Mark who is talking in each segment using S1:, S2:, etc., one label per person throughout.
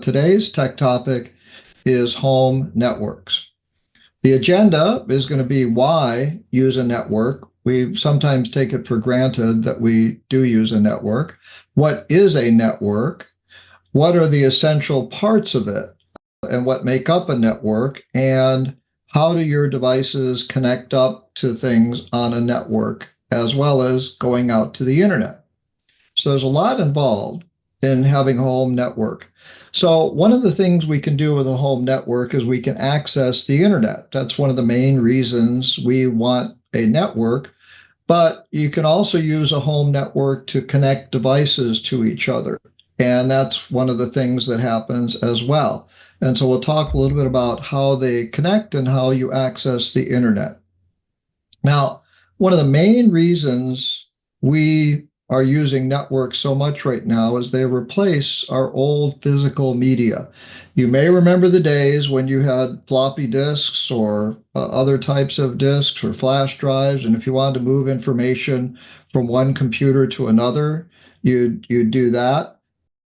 S1: Today's tech topic is home networks. The agenda is going to be why use a network. We sometimes take it for granted that we do use a network. What is a network? What are the essential parts of it and what make up a network? And how do your devices connect up to things on a network as well as going out to the internet? So there's a lot involved in having a home network. So one of the things we can do with a home network is we can access the internet. That's one of the main reasons we want a network. But you can also use a home network to connect devices to each other. And that's one of the things that happens as well. And so we'll talk a little bit about how they connect and how you access the internet. Now, one of the main reasons we are using networks so much right now is they replace our old physical media. You may remember the days when you had floppy disks or other types of disks or flash drives, and if you wanted to move information from one computer to another, you'd do that.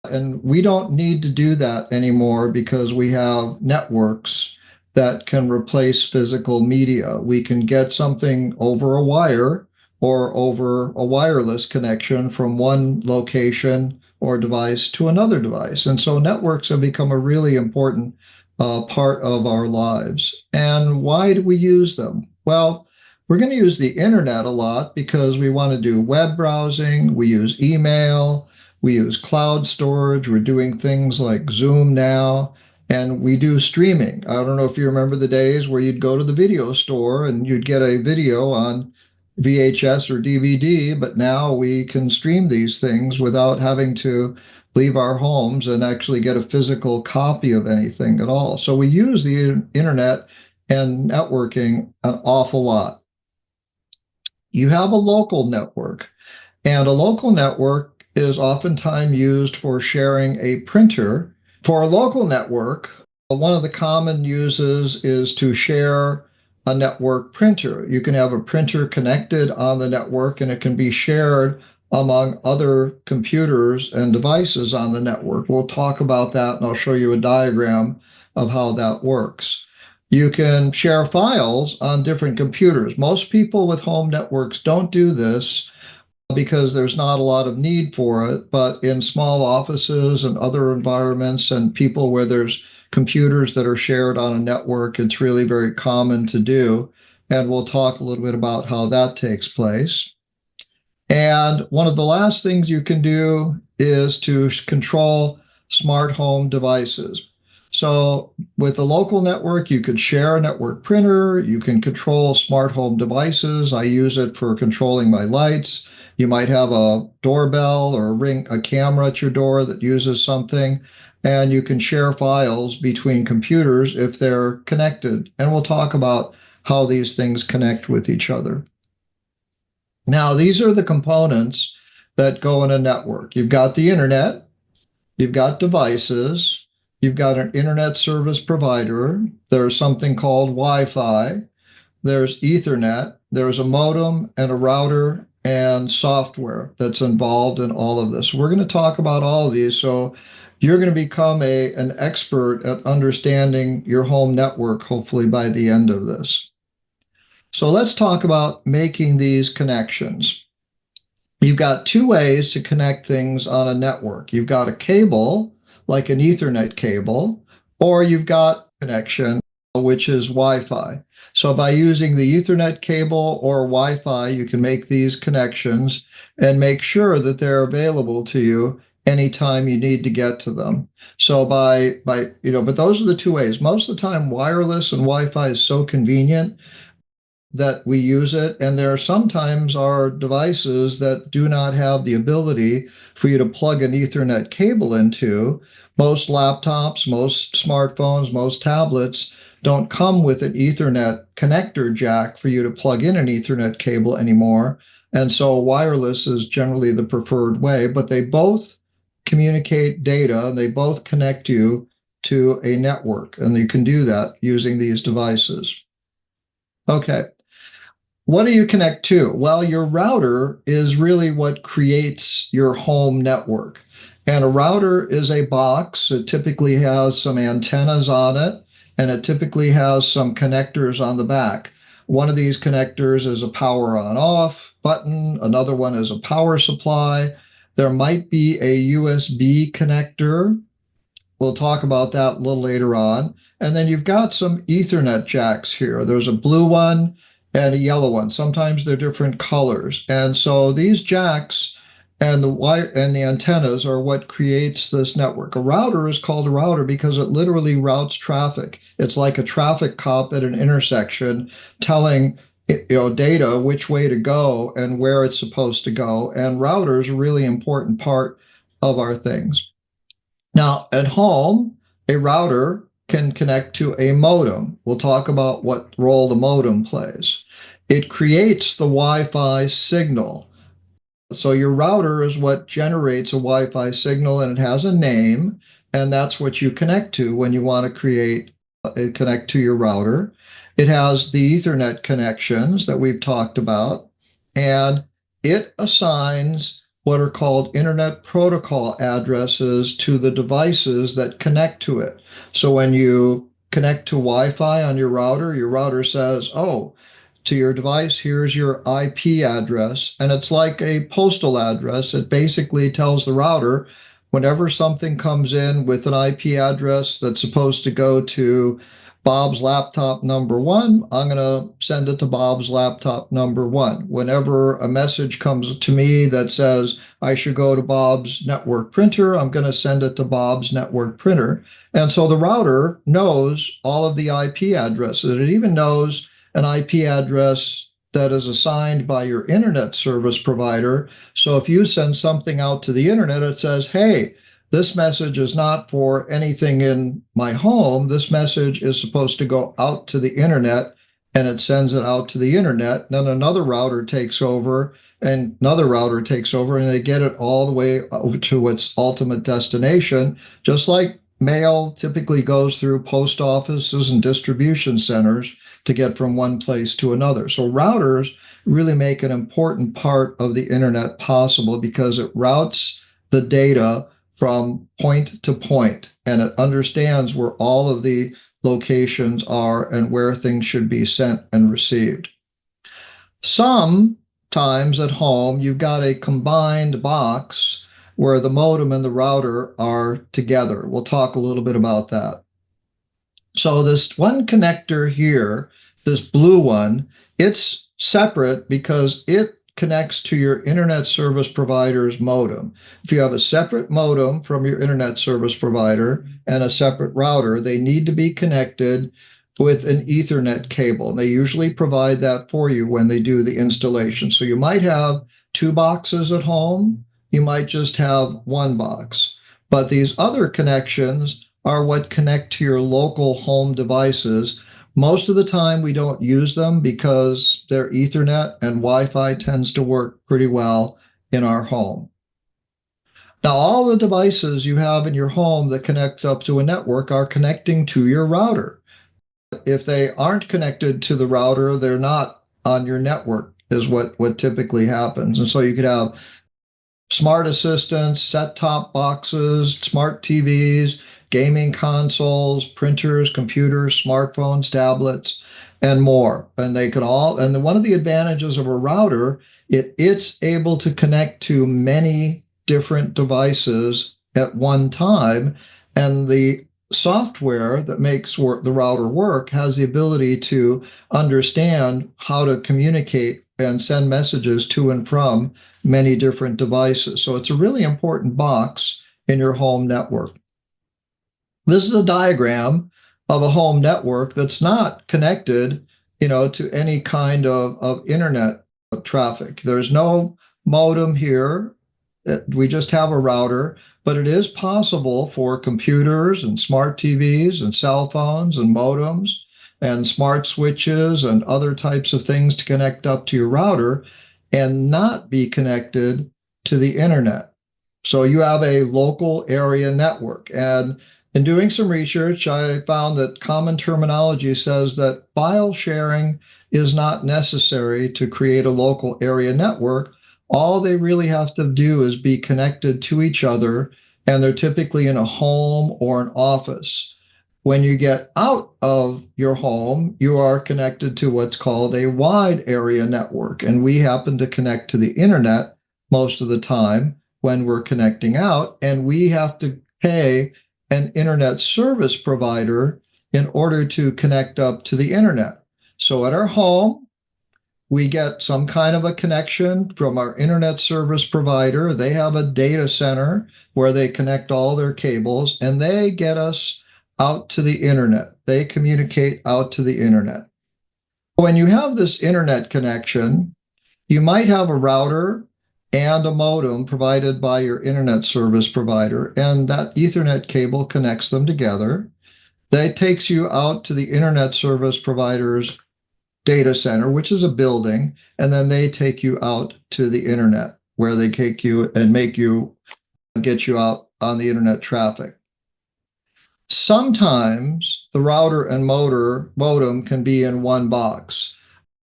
S1: And we don't need to do that anymore because we have networks that can replace physical media. We can get something over a wire or over a wireless connection from one location or device to another device. And so networks have become a really important part of our lives. And why do we use them? Well, we're going to use the internet a lot because we want to do web browsing, we use email, we use cloud storage, we're doing things like Zoom now, and we do streaming. I don't know if you remember the days where you'd go to the video store and you'd get a video on VHS or DVD, but now we can stream these things without having to leave our homes and actually get a physical copy of anything at all. So we use the internet and networking an awful lot. You have a local network, and a local network is oftentimes used for sharing a printer. For a local network, one of the common uses is to share a network printer. You can have a printer connected on the network and it can be shared among other computers and devices on the network. We'll talk about that and I'll show you a diagram of how that works. You can share files on different computers. Most people with home networks don't do this because there's not a lot of need for it, but in small offices and other environments and people where there's computers that are shared on a network, it's really very common to do. And we'll talk a little bit about how that takes place. And one of the last things you can do is to control smart home devices. So with a local network, you could share a network printer, you can control smart home devices. I use it for controlling my lights. You might have a doorbell or a camera at your door that uses something, and you can share files between computers if they're connected. And we'll talk about how these things connect with each other. Now, these are the components that go in a network. You've got the internet, you've got devices, you've got an internet service provider, there's something called Wi-Fi, there's Ethernet, there's a modem and a router and software that's involved in all of this. We're going to talk about all of these, so you're going to become an expert at understanding your home network, hopefully by the end of this. So let's talk about making these connections. You've got two ways to connect things on a network. You've got a cable, like an Ethernet cable, or you've got connection, which is Wi-Fi. So by using the Ethernet cable or Wi-Fi, you can make these connections and make sure that they're available to you anytime you need to get to them. So but those are the two ways. Most of the time, wireless and Wi-Fi is so convenient that we use it. And there are sometimes are devices that do not have the ability for you to plug an Ethernet cable into. Most laptops, most smartphones, most tablets don't come with an Ethernet connector jack for you to plug in an Ethernet cable anymore. And so wireless is generally the preferred way, but they both communicate data. They both connect you to a network, and you can do that using these devices. Okay. What do you connect to? Well, your router is really what creates your home network. And a router is a box. It typically has some antennas on it, and it typically has some connectors on the back. One of these connectors is a power on off button. Another one is a power supply. There might be a USB connector. We'll talk about that a little later on. And then you've got some Ethernet jacks here. There's a blue one and a yellow one. Sometimes they're different colors. And so these jacks and the wire and the antennas are what creates this network. A router is called a router because it literally routes traffic. It's like a traffic cop at an intersection telling data which way to go and where it's supposed to go. And routers are a really important part of our things. Now, at home, a router can connect to a modem. We'll talk about what role the modem plays. It creates the Wi-Fi signal. So your router is what generates a Wi-Fi signal, and it has a name, and that's what you connect to when you want to connect to your router. It has the Ethernet connections that we've talked about, and it assigns what are called Internet Protocol addresses to the devices that connect to it. So when you connect to Wi-Fi on your router says, oh, to your device, here's your IP address. And it's like a postal address. It basically tells the router whenever something comes in with an IP address that's supposed to go to Bob's laptop number one, I'm going to send it to Bob's laptop number one. Whenever a message comes to me that says I should go to Bob's network printer, I'm going to send it to Bob's network printer. And so the router knows all of the IP addresses. It even knows an IP address that is assigned by your internet service provider. So if you send something out to the internet, it says, hey, this message is not for anything in my home. This message is supposed to go out to the internet, and it sends it out to the internet. Then another router takes over, and another router takes over, and they get it all the way over to its ultimate destination, just like mail typically goes through post offices and distribution centers to get from one place to another. So routers really make an important part of the internet possible because it routes the data from point to point, and it understands where all of the locations are and where things should be sent and received. Sometimes at home, you've got a combined box where the modem and the router are together. We'll talk a little bit about that. So this one connector here, this blue one, it's separate because it connects to your internet service provider's modem. If you have a separate modem from your internet service provider and a separate router, they need to be connected with an Ethernet cable. And they usually provide that for you when they do the installation. So you might have two boxes at home. You might just have one box. But these other connections are what connect to your local home devices. Most of the time, we don't use them because they're Ethernet, and Wi-Fi tends to work pretty well in our home. Now, all the devices you have in your home that connect up to a network are connecting to your router. If they aren't connected to the router, they're not on your network, is what typically happens. And so you could have smart assistants, set-top boxes, smart TVs, gaming consoles, printers, computers, smartphones, tablets, and more. And they can all, and one of the advantages of a router, it's able to connect to many different devices at one time. And the software that makes the router work has the ability to understand how to communicate and send messages to and from many different devices. So it's a really important box in your home network. This is a diagram of a home network that's not connected, to any kind of internet traffic. There's no modem here. We just have a router, but it is possible for computers and smart TVs and cell phones and modems and smart switches and other types of things to connect up to your router and not be connected to the internet. So you have a local area network. And in doing some research, I found that common terminology says that file sharing is not necessary to create a local area network. All they really have to do is be connected to each other and they're typically in a home or an office. When you get out of your home, you are connected to what's called a wide area network. And we happen to connect to the internet most of the time when we're connecting out, and we have to pay an internet service provider in order to connect up to the internet. So at our home, we get some kind of a connection from our internet service provider. They have a data center where they connect all their cables, and they get us out to the internet. They communicate out to the internet. When you have this internet connection, you might have a router and a modem provided by your internet service provider, and that Ethernet cable connects them together. That takes you out to the internet service provider's data center, which is a building, and then they take you out to the internet, where they take you and get you out on the internet traffic. Sometimes the router and modem can be in one box.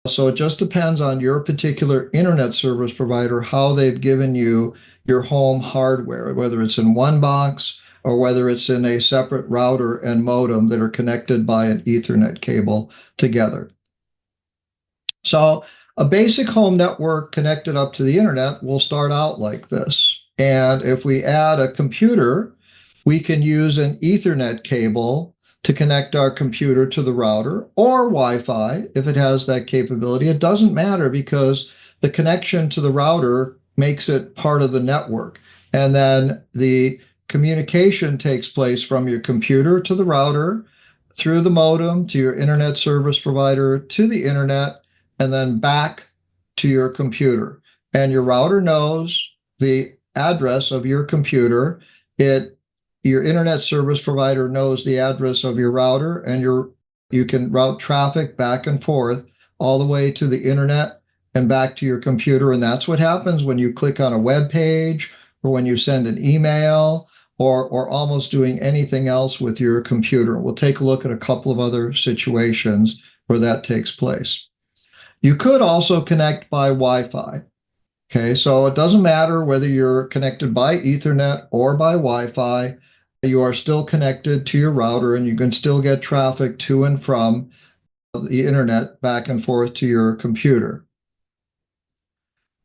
S1: So it just depends on your particular internet service provider, how they've given you your home hardware, whether it's in one box or whether it's in a separate router and modem that are connected by an Ethernet cable together. So a basic home network connected up to the internet will start out like this. And if we add a computer, we can use an Ethernet cable to connect our computer to the router, or Wi-Fi if it has that capability. It doesn't matter, because the connection to the router makes it part of the network. And then the communication takes place from your computer to the router, through the modem to your internet service provider, to the internet, and then back to your computer. And your router knows the address of your computer. Your internet service provider knows the address of your router, and you can route traffic back and forth all the way to the internet and back to your computer. And that's what happens when you click on a web page, or when you send an email, or almost doing anything else with your computer. We'll take a look at a couple of other situations where that takes place. You could also connect by Wi-Fi. Okay, so it doesn't matter whether you're connected by Ethernet or by Wi-Fi, you are still connected to your router, and you can still get traffic to and from the internet back and forth to your computer.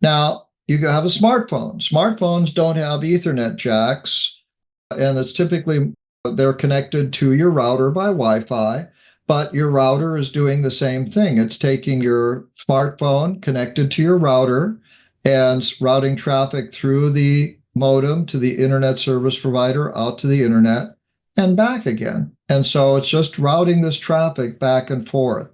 S1: Now, you have a smartphone. Smartphones don't have Ethernet jacks, and it's typically they're connected to your router by Wi-Fi, but your router is doing the same thing. It's taking your smartphone connected to your router and routing traffic through the modem to the internet service provider, out to the internet, and back again. And so it's just routing this traffic back and forth.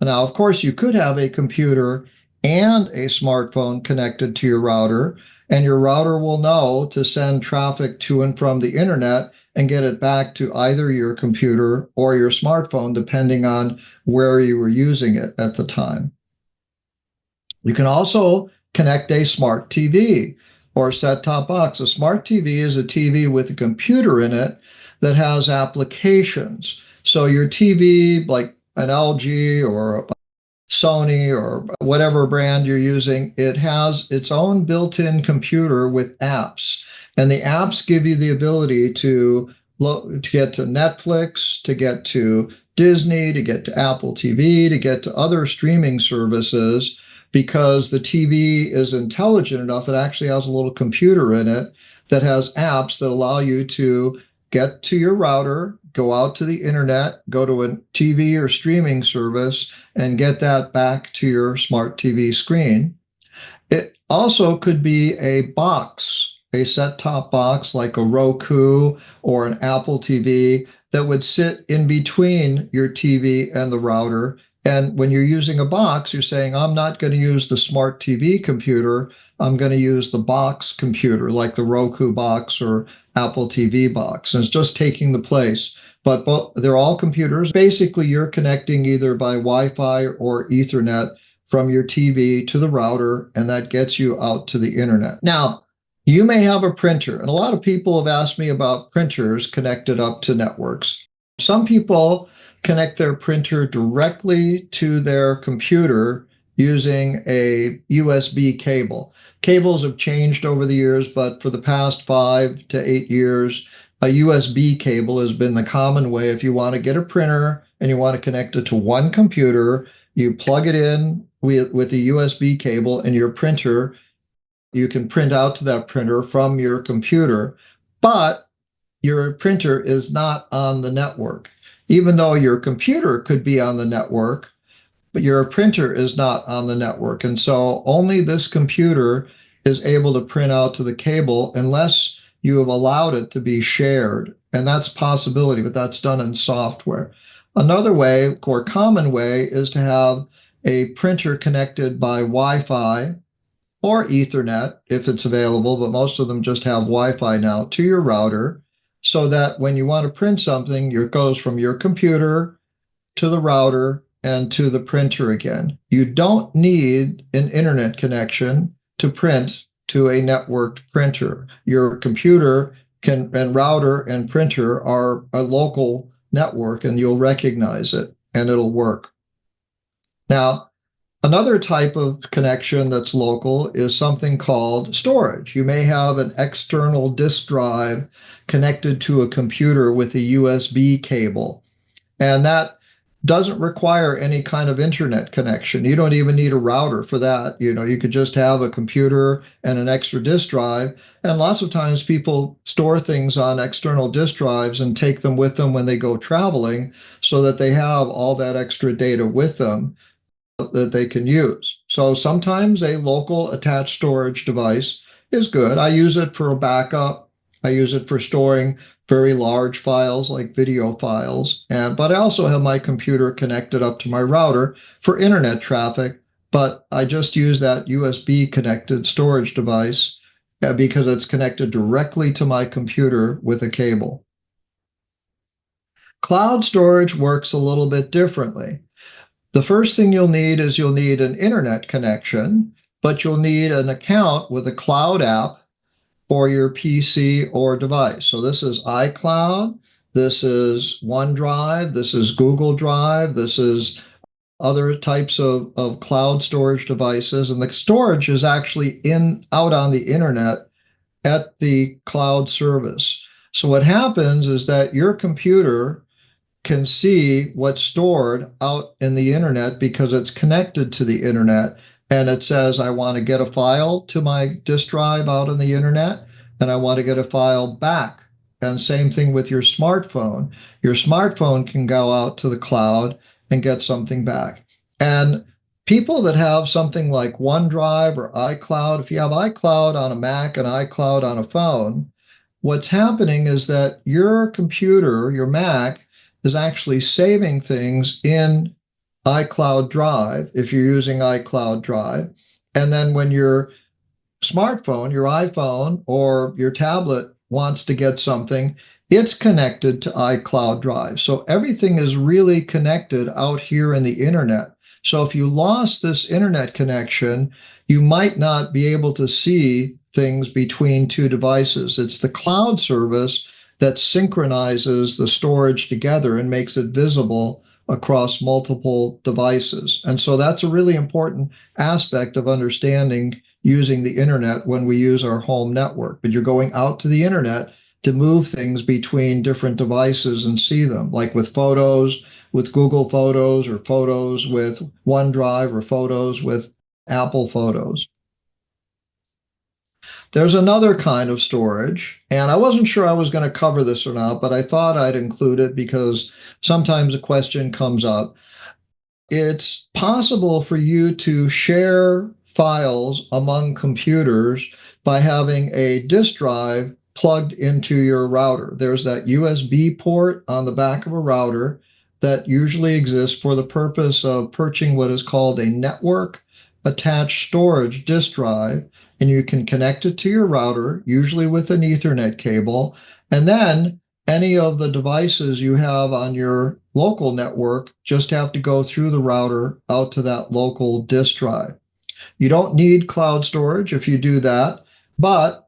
S1: Now, of course, you could have a computer and a smartphone connected to your router, and your router will know to send traffic to and from the internet and get it back to either your computer or your smartphone, depending on where you were using it at the time. You can also connect a smart TV or set-top box. A smart TV is a TV with a computer in it that has applications. So your TV, like an LG or Sony or whatever brand you're using, it has its own built-in computer with apps. And the apps give you the ability to get to Netflix, to get to Disney, to get to Apple TV, to get to other streaming services, because the TV is intelligent enough. It actually has a little computer in it that has apps that allow you to get to your router, go out to the internet, go to a TV or streaming service, and get that back to your smart TV screen. It also could be a box, a set-top box like a Roku or an Apple TV that would sit in between your TV and the router. And when you're using a box, you're saying, I'm not going to use the smart TV computer, I'm going to use the box computer, like the Roku box or Apple TV box. And it's just taking the place. But they're all computers. Basically, you're connecting either by Wi-Fi or Ethernet from your TV to the router, and that gets you out to the internet. Now, you may have a printer, and a lot of people have asked me about printers connected up to networks. Some people connect their printer directly to their computer using a USB cable. cables have changed over the years, but for the past 5 to 8 years, a USB cable has been the common way. If you want to get a printer and you want to connect it to one computer, you plug it in with a USB cable, and your printer, you can print out to that printer from your computer, but your printer is not on the network. Even though your computer could be on the network, but your printer is not on the network. And so only this computer is able to print out to the cable unless you have allowed it to be shared. And that's a possibility, but that's done in software. Another way, or common way, is to have a printer connected by Wi-Fi or Ethernet if it's available, but most of them just have Wi-Fi now, to your router, so that when you want to print something, it goes from your computer to the router and to the printer again. You don't need an internet connection to print to a networked printer. Your computer and router and printer are a local network, and you'll recognize it and it'll work. Now, another type of connection that's local is something called storage. You may have an external disk drive connected to a computer with a USB cable, and that doesn't require any kind of internet connection. You don't even need a router for that. You could just have a computer and an extra disk drive. And lots of times people store things on external disk drives and take them with them when they go traveling, so that they have all that extra data with them that they can use. So sometimes a local attached storage device is good. I use it for a backup. I use it for storing very large files like video files. But I also have my computer connected up to my router for internet traffic, but I just use that USB connected storage device because it's connected directly to my computer with a cable. Cloud storage works a little bit differently. The first thing you'll need is you'll need an internet connection, but you'll need an account with a cloud app for your PC or device. So this is iCloud, this is OneDrive, this is Google Drive, this is other types of cloud storage devices. And the storage is actually out on the internet at the cloud service. So what happens is that your computer can see what's stored out in the internet because it's connected to the internet, and it says, I want to get a file to my disk drive out on the internet, and I want to get a file back. And same thing with your smartphone. Your smartphone can go out to the cloud and get something back. And people that have something like OneDrive or iCloud, if you have iCloud on a Mac and iCloud on a phone, what's happening is that your computer, your Mac, is actually saving things in iCloud Drive, if you're using iCloud Drive. And then when your smartphone, your iPhone or your tablet wants to get something, it's connected to iCloud Drive. So everything is really connected out here in the internet. So if you lost this internet connection, you might not be able to see things between two devices. It's the cloud service that synchronizes the storage together and makes it visible across multiple devices. And so that's a really important aspect of understanding using the internet when we use our home network. But you're going out to the internet to move things between different devices and see them, like with photos, with Google Photos, or photos with OneDrive, or photos with Apple Photos. There's another kind of storage, and I wasn't sure I was going to cover this or not, but I thought I'd include it because sometimes a question comes up. It's possible for you to share files among computers by having a disk drive plugged into your router. There's that USB port on the back of a router that usually exists for the purpose of purchasing what is called a network attached storage disk drive, and you can connect it to your router, usually with an Ethernet cable, and then any of the devices you have on your local network just have to go through the router out to that local disk drive. You don't need cloud storage if you do that, but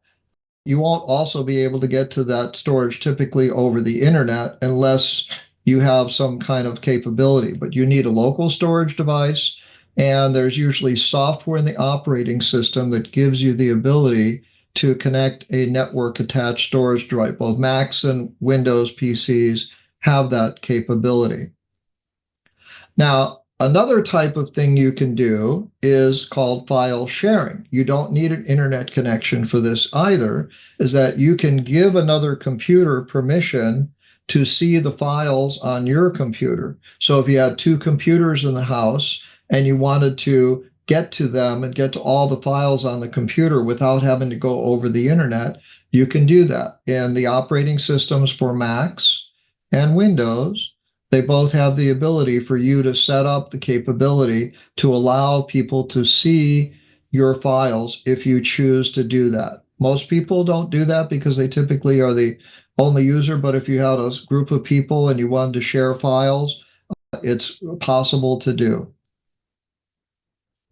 S1: you won't also be able to get to that storage typically over the internet unless you have some kind of capability. But you need a local storage device, And there's usually software in the operating system that gives you the ability to connect a network attached storage device. Both Macs and Windows PCs have that capability. Now, another type of thing you can do is called file sharing. You don't need an internet connection for this either, is that you can give another computer permission to see the files on your computer. So if you had two computers in the house and you wanted to get to them and get to all the files on the computer without having to go over the internet, you can do that. In the operating systems for Macs and Windows, they both have the ability for you to set up the capability to allow people to see your files if you choose to do that. Most people don't do that because they typically are the only user, but if you had a group of people and you wanted to share files, it's possible to do.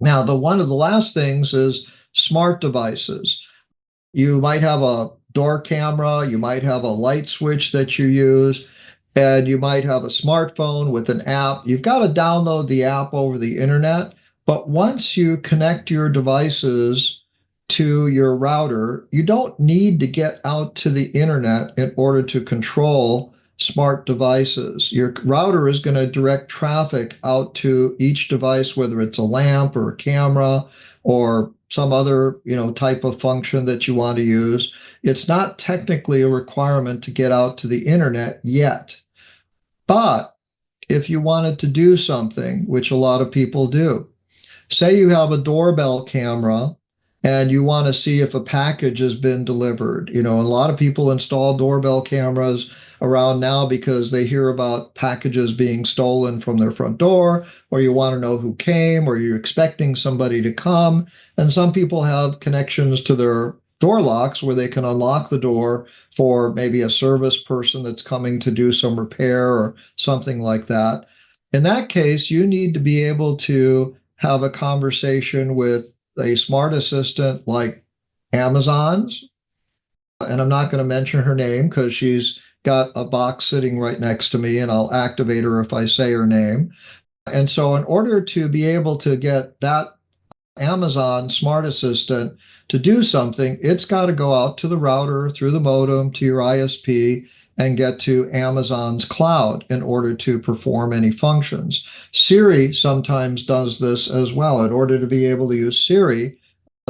S1: Now, one of the last things is smart devices. You might have a door camera, you might have a light switch that you use, and you might have a smartphone with an app. You've got to download the app over the internet, but once you connect your devices to your router, you don't need to get out to the internet in order to control smart devices. Your router is going to direct traffic out to each device, whether it's a lamp or a camera or some other, type of function that you want to use. It's not technically a requirement to get out to the internet yet. But if you wanted to do something, which a lot of people do, say you have a doorbell camera and you want to see if a package has been delivered. A lot of people install doorbell cameras around now because they hear about packages being stolen from their front door, or you want to know who came, or you're expecting somebody to come. And some people have connections to their door locks where they can unlock the door for maybe a service person that's coming to do some repair or something like that. In that case, you need to be able to have a conversation with a smart assistant like Amazon's, and I'm not going to mention her name because she's got a box sitting right next to me and I'll activate her if I say her name. And so in order to be able to get that Amazon smart assistant to do something, it's got to go out to the router through the modem to your ISP and get to Amazon's cloud in order to perform any functions. Siri sometimes does this as well. In order to be able to use Siri,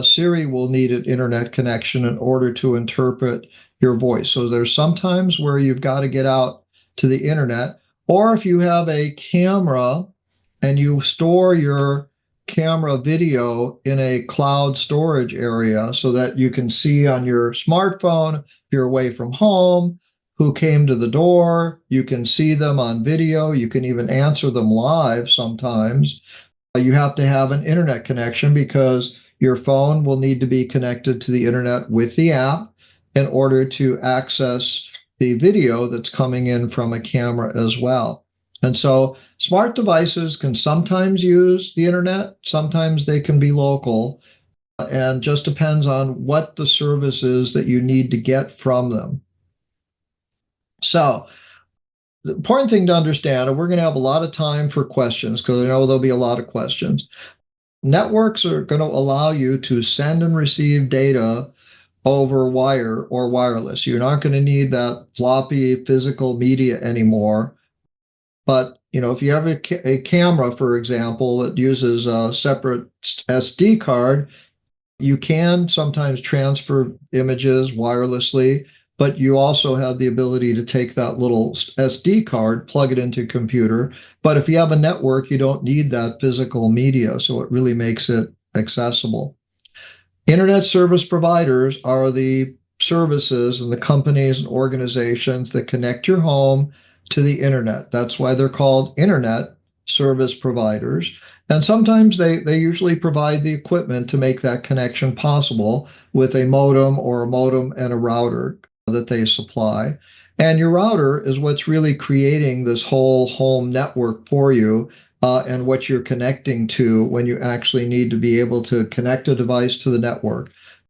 S1: Siri will need an internet connection in order to interpret your voice. So there's sometimes where you've got to get out to the internet, or if you have a camera and you store your camera video in a cloud storage area so that you can see on your smartphone if you're away from home who came to the door. You can see them on video. You can even answer them live sometimes. You have to have an internet connection because your phone will need to be connected to the internet with the app in order to access the video that's coming in from a camera as well. And so smart devices can sometimes use the internet, sometimes they can be local, and just depends on what the service is that you need to get from them. So the important thing to understand, and we're going to have a lot of time for questions because I know there'll be a lot of questions. Networks are going to allow you to send and receive data over wire or wireless. You're not going to need that floppy physical media anymore. But if you have a camera, for example, that uses a separate SD card, you can sometimes transfer images wirelessly, but you also have the ability to take that little SD card, plug it into a computer. But if you have a network, you don't need that physical media, so it really makes it accessible. Internet service providers are the services and the companies and organizations that connect your home to the internet. That's why they're called internet service providers. And sometimes they usually provide the equipment to make that connection possible with a modem or a modem and a router that they supply. And your router is what's really creating this whole home network for you, and what you're connecting to when you actually need to be able to connect a device to the network.